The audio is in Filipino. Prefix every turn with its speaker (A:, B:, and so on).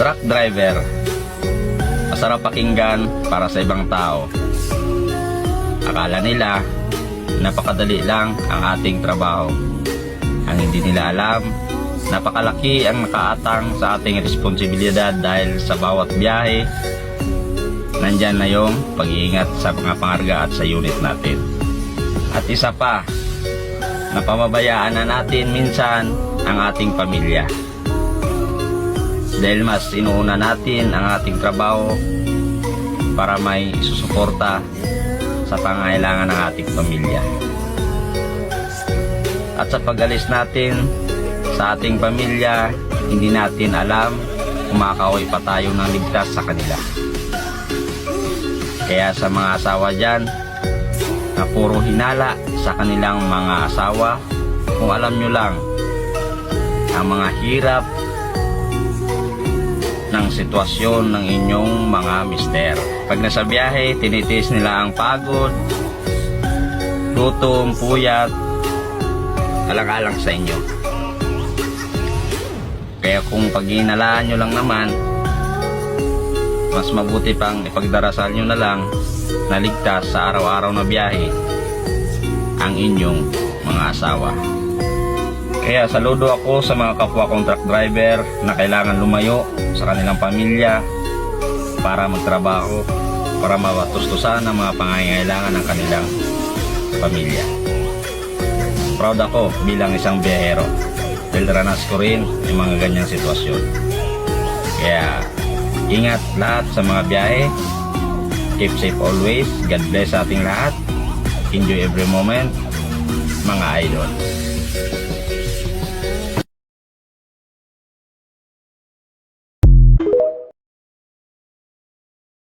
A: Truck driver, masarap pakinggan para sa ibang tao. Akala nila napakadali lang ang ating trabaho. Ang hindi nila alam, napakalaki ang nakaatang sa ating responsibilidad dahil sa bawat biyahe, nandyan na yung pag-iingat sa mga pangarga at sa unit natin. At isa pa, napababayaan na natin minsan ang ating pamilya. Dahil mas inuuna natin ang ating trabaho para may susuporta sa pangangailangan ng ating pamilya. At sa pag-alis natin sa ating pamilya, hindi natin alam kung makakauwi pa tayo ng ligtas sa kanila. Kaya sa mga asawa dyan na puro hinala sa kanilang mga asawa, kung alam nyo lang ang mga hirap ng sitwasyon ng inyong mga mister. Pag nasa biyahe, tinitiis nila ang pagod, gutom, puyat, alang-alang sa inyo. Kaya kung pag-iinalaan nyo lang naman, mas mabuti pang ipagdarasal nyo na lang na ligtas sa araw-araw na biyahe ang inyong mga asawa. Kaya saludo ako sa mga kapwa kong truck driver na kailangan lumayo sa kanilang pamilya para magtrabaho, para mawatustusan ang mga pangangailangan ng kanilang pamilya. Proud ako bilang isang biyahero dahil ranas ko rin yung mga ganyang sitwasyon. Kaya ingat lahat sa mga biyahe, keep safe always, God bless sa ating lahat, enjoy every moment, mga idol.